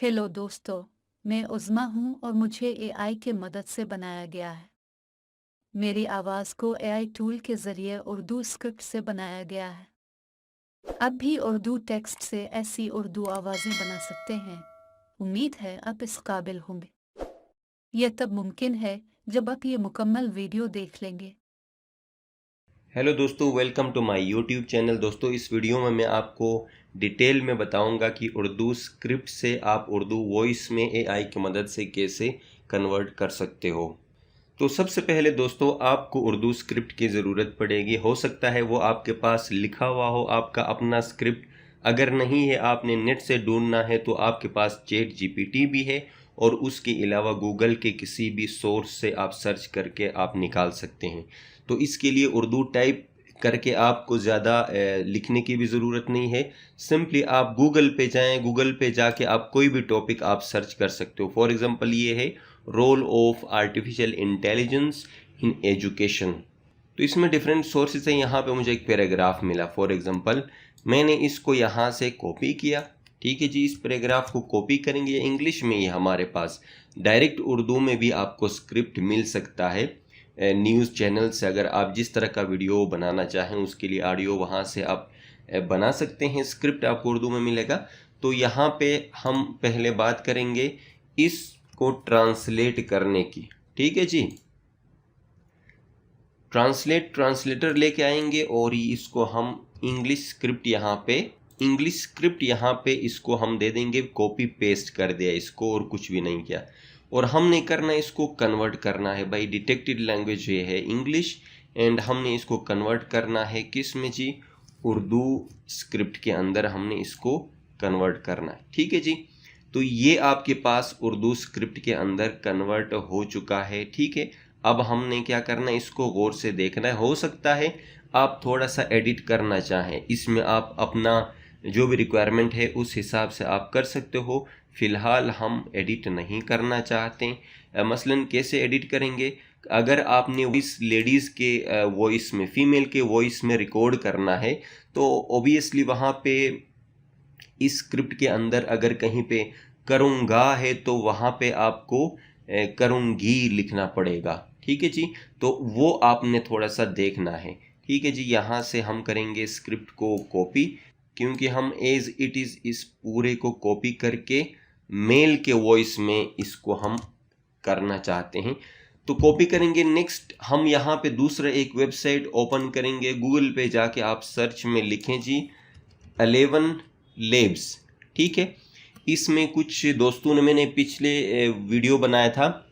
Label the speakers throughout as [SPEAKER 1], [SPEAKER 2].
[SPEAKER 1] Hello दोस्तों, मैं उज़्मा हूँ और मुझे एआई की मदद से बनाया गया है। मेरी आवाज़ को एआई टूल के ज़रिए उर्दू स्क्रिप्ट से बनाया गया है। आप भी उर्दू टेक्स्ट से ऐसी उर्दू आवाज़ें बना सकते हैं। उम्मीद है आप इस काबिल होंगे। यह तब मुमकिन है जब आप ये मुकम्मल वीडियो देख लेंगे।
[SPEAKER 2] हेलो दोस्तों, welcome to my YouTube channel. दोस्तों, इस वीडियो में मैं आपको डिटेल में बताऊंगा कि उर्दू स्क्रिप्ट से आप उर्दू वॉइस में एआई की मदद से कैसे कन्वर्ट कर सकते हो। तो सबसे पहले दोस्तों, आपको उर्दू स्क्रिप्ट की ज़रूरत पड़ेगी। हो सकता है वो आपके पास लिखा हुआ हो, आपका अपना स्क्रिप्ट। अगर नहीं है, आपने नेट से ढूंढना है, तो आपके पास चैट जीपीटी भी है और उसके अलावा गूगल के किसी भी सोर्स से आप सर्च करके आप निकाल सकते हैं। तो इसके लिए उर्दू टाइप करके आपको ज़्यादा लिखने की भी ज़रूरत नहीं है। सिंपली आप गूगल पे जाएं, गूगल पे जाके आप कोई भी टॉपिक आप सर्च कर सकते हो। फॉर एग्जांपल ये है role of artificial intelligence in education. तो इसमें डिफरेंट सोर्सेज हैं। यहाँ पे मुझे एक पैराग्राफ मिला। फॉर एग्जांपल मैंने इसको यहाँ से कॉपी किया। ठीक है जी, इस पैराग्राफ को कॉपी करेंगे। इंग्लिश में ही हमारे पास डायरेक्ट उर्दू में भी आपको स्क्रिप्ट मिल सकता है न्यूज़ चैनल से। अगर आप जिस तरह का वीडियो बनाना चाहें उसके लिए ऑडियो वहाँ से आप बना सकते हैं। स्क्रिप्ट आपको उर्दू में मिलेगा। तो यहाँ पे हम पहले बात करेंगे इसको ट्रांसलेट करने की। ठीक है जी, ट्रांसलेटर लेके आएंगे और इसको हम इंग्लिश स्क्रिप्ट यहाँ पे इसको हम दे देंगे। कॉपी पेस्ट कर दिया इसको और कुछ भी नहीं किया। और हमने करना है, इसको कन्वर्ट करना है। भाई डिटेक्टेड लैंग्वेज ये है इंग्लिश, एंड हमने इसको कन्वर्ट करना है किस में जी, उर्दू स्क्रिप्ट के अंदर हमने इसको कन्वर्ट करना है। ठीक है जी, तो ये आपके पास उर्दू स्क्रिप्ट के अंदर कन्वर्ट हो चुका है। ठीक है, अब हमने क्या करना है, इसको गौर से देखना है। हो सकता है आप थोड़ा सा एडिट करना चाहें, इसमें आप अपना जो भी रिक्वायरमेंट है उस हिसाब से आप कर सकते हो। फिलहाल हम एडिट नहीं करना चाहते। मसलन कैसे एडिट करेंगे, अगर आपने इस लेडीज़ के वॉइस में, फीमेल के वॉइस में रिकॉर्ड करना है, तो ओबियसली वहाँ पे इस स्क्रिप्ट के अंदर अगर कहीं पे करूँगा है तो वहाँ पे आपको करूँगी लिखना पड़ेगा। ठीक है जी, तो वो आपने थोड़ा सा देखना है। ठीक है जी, यहाँ से हम करेंगे स्क्रिप्ट को कॉपी, क्योंकि हम एज इट इज़ इस पूरे को कॉपी करके मेल के वॉइस में इसको हम करना चाहते हैं। तो कॉपी करेंगे। नेक्स्ट हम यहाँ पे दूसरा एक वेबसाइट ओपन करेंगे। गूगल पे जाके आप सर्च में लिखें जी 11 लेब्स। ठीक है, इसमें कुछ दोस्तों ने, मैंने पिछले वीडियो बनाया था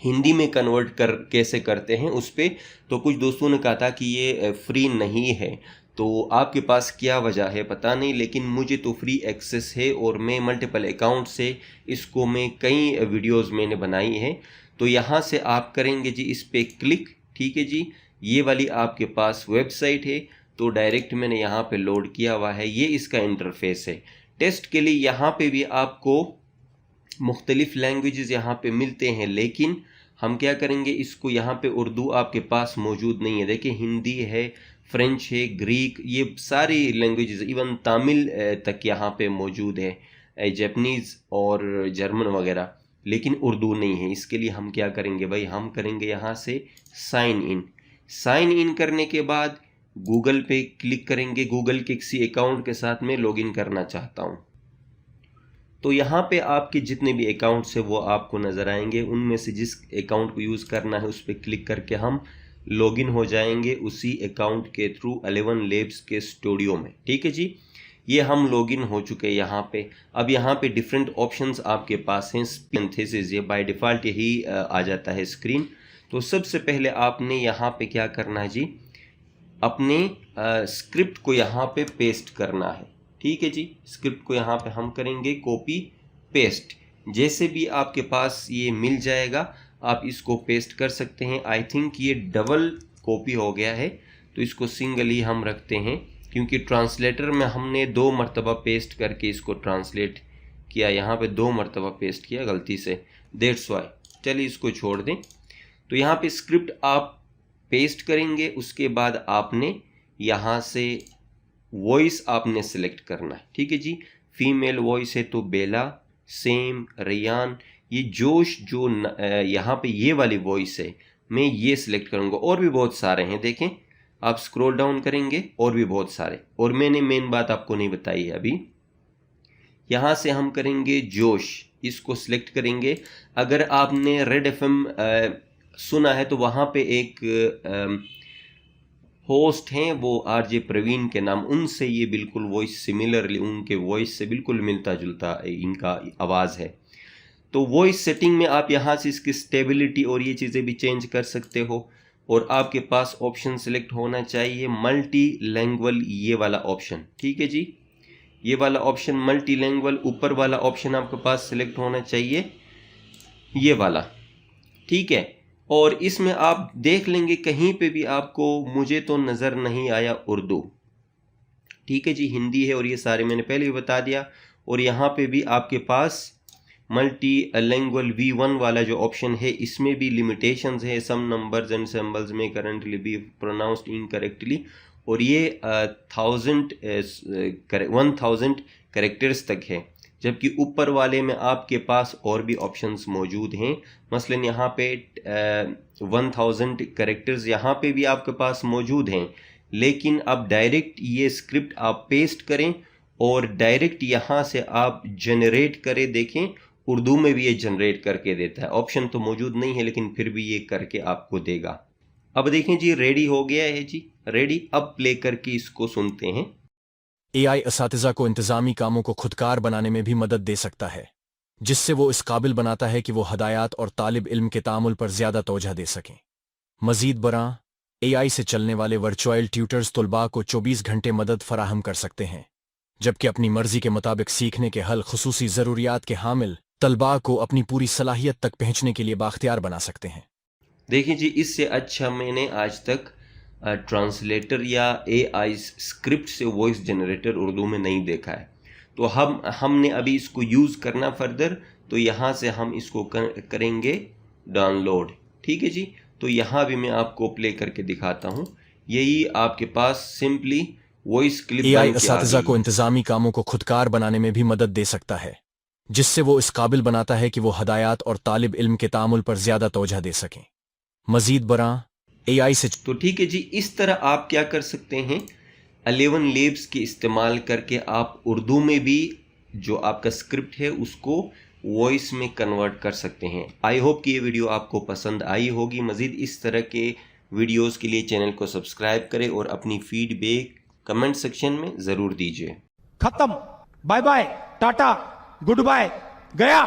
[SPEAKER 2] हिंदी में कन्वर्ट कर कैसे करते हैं उस पे, तो कुछ दोस्तों ने कहा था कि ये फ्री नहीं है। तो आपके पास क्या वजह है पता नहीं, लेकिन मुझे तो फ्री एक्सेस है और मैं मल्टीपल अकाउंट से इसको, मैं कई वीडियोस मैंने बनाई है। तो यहाँ से आप करेंगे जी इस पे क्लिक। ठीक है जी, ये वाली आपके पास वेबसाइट है। तो डायरेक्ट मैंने यहाँ पे लोड किया हुआ है, ये इसका इंटरफेस है। टेस्ट के लिए यहाँ पे भी आपको मुख्तलिफ लैंग्वेजेस यहाँ पे मिलते हैं, लेकिन हम क्या करेंगे, इसको यहाँ पे उर्दू आपके पास मौजूद नहीं है। देखिए हिंदी है, फ्रेंच है, ग्रीक, ये सारी लैंग्वेजेस, इवन तमिल तक यहाँ पे मौजूद है, जापानीज़ और जर्मन वगैरह, लेकिन उर्दू नहीं है। इसके लिए हम क्या करेंगे भाई, हम करेंगे यहाँ से साइन इन। साइन इन करने के बाद गूगल पे क्लिक करेंगे। गूगल के किसी अकाउंट के साथ मैं लॉगिन करना चाहता हूँ। तो यहाँ पे आपके जितने भी अकाउंट्स हैं वो आपको नज़र आएंगे। उनमें से जिस अकाउंट को यूज़ करना है उस पर क्लिक करके हम लॉगिन हो जाएंगे उसी अकाउंट के थ्रू 11 लेब्स के स्टूडियो में। ठीक है जी, ये हम लॉगिन हो चुके हैं यहाँ पे। अब यहाँ पे डिफरेंट ऑप्शंस आपके पास हैं। सिंथेसिस, ये बाय डिफ़ॉल्ट यही आ जाता है स्क्रीन। तो सबसे पहले आपने यहाँ पे क्या करना है जी, अपने स्क्रिप्ट को यहाँ पे पेस्ट करना है। ठीक है जी, स्क्रिप्ट को यहाँ पे हम करेंगे कॉपी पेस्ट। जैसे भी आपके पास ये मिल जाएगा आप इसको पेस्ट कर सकते हैं। आई थिंक ये डबल कॉपी हो गया है, तो इसको सिंगल ही हम रखते हैं, क्योंकि ट्रांसलेटर में हमने 2 मरतबा पेस्ट करके इसको ट्रांसलेट किया। यहाँ पे 2 मरतबा पेस्ट किया गलती से, दैट्स वाई। चलिए इसको छोड़ दें। तो यहाँ पे स्क्रिप्ट आप पेस्ट करेंगे, उसके बाद आपने यहाँ से वॉइस आपने सेलेक्ट करना है। ठीक है जी, फीमेल वॉइस है तो बेला, सेम, रैयान, ये जोश जो यहाँ पे ये वाली वॉइस है, मैं ये सिलेक्ट करूँगा। और भी बहुत सारे हैं, देखें आप स्क्रॉल डाउन करेंगे और भी बहुत सारे। और मैंने मेन बात आपको नहीं बताई है अभी। यहाँ से हम करेंगे जोश, इसको सिलेक्ट करेंगे। अगर आपने रेड एफएम सुना है तो वहाँ पे एक होस्ट हैं वो आरजे प्रवीण के नाम, उनसे ये बिल्कुल वॉइस सिमिलरली, उनके वॉइस से बिल्कुल मिलता जुलता इनका आवाज़ है। तो वॉइस सेटिंग में आप यहाँ से इसकी स्टेबिलिटी और ये चीज़ें भी चेंज कर सकते हो। और आपके पास ऑप्शन सिलेक्ट होना चाहिए मल्टी लैंग्वेज, ये वाला ऑप्शन, ठीक है जी, ये वाला ऑप्शन मल्टी लैंग्वेज। ऊपर वाला ऑप्शन आपके पास सिलेक्ट होना चाहिए ये वाला, ठीक है। और इसमें आप देख लेंगे कहीं पे भी आपको, मुझे तो नज़र नहीं आया उर्दू, ठीक है जी, हिंदी है और ये सारे मैंने पहले भी बता दिया। और यहाँ पे भी आपके पास मल्टी लैंग्वेज V1 वाला जो ऑप्शन है, इसमें भी लिमिटेशंस है, सम नंबर्स एंड सिंबल्स में करंटली बी प्रोनाउंस्ड इनकरेक्टली। और ये 1000 कैरेक्टर्स तक है, जबकि ऊपर वाले में आपके पास और भी ऑप्शंस मौजूद हैं। मसलन यहाँ पे 1000 कैरेक्टर्स यहाँ पे भी आपके पास मौजूद हैं, लेकिन अब डायरेक्ट ये स्क्रिप्ट आप पेस्ट करें और डायरेक्ट यहाँ से आप जनरेट करें। देखें उर्दू में भी ये जनरेट करके देता है, ऑप्शन तो मौजूद नहीं है लेकिन फिर भी ये करके आपको देगा। अब देखें जी, रेडी हो गया है जी, रेडी। अब प्ले करके इसको सुनते हैं।
[SPEAKER 3] एआई असातिज़ा को इंतज़ामी कामों को खुदकार बनाने में भी मदद दे सकता है, जिससे वो इस काबिल बनाता है कि वो हदायत और तालिब इल्म के तामुल पर ज़्यादा तवज्जो दे सकें। मज़ीद बरां, एआई से चलने वाले वर्चुअल ट्यूटर्स तलबा को 24 घंटे मदद फराहम कर सकते हैं, जबकि अपनी मर्जी के मुताबिक सीखने के हल खुसूसी ज़रूरियात के हामिल तलबा को अपनी पूरी सलाहियत तक पहुँचने के लिए बाख्तियार बना सकते हैं।
[SPEAKER 2] देखिए जी, इससे अच्छा मैंने आज तक ट्रांसलेटर या एआई स्क्रिप्ट से वॉइस जनरेटर उर्दू में नहीं देखा है। तो हमने अभी इसको यूज़ करना फर्दर, तो यहाँ से हम इसको करेंगे डाउनलोड, ठीक है जी। तो यहाँ भी मैं आपको प्ले करके दिखाता हूँ। यही आपके पास सिंपली वॉइस क्लिप
[SPEAKER 3] एआई असातिज़ा को इंतज़ामी कामों को खुदकार बनाने में भी मदद दे सकता है, जिससे वो इस काबिल बनाता है कि वो हदायत और तालिब इल्म के तामुल पर ज़्यादा तवज्जो दे सकें। मज़ीद बरां, एआई से
[SPEAKER 2] तो ठीक है जी, इस तरह आप क्या कर सकते हैं, 11 लेब्स के इस्तेमाल करके आप उर्दू में भी जो आपका स्क्रिप्ट है उसको वॉइस में कन्वर्ट कर सकते हैं। आई होप कि ये वीडियो आपको पसंद आई होगी। मज़ीद इस तरह के वीडियोस के लिए चैनल को सब्सक्राइब करें और अपनी फीडबैक कमेंट सेक्शन में ज़रूर दीजिए।
[SPEAKER 4] खत्म, bye bye, tata, goodbye, गया।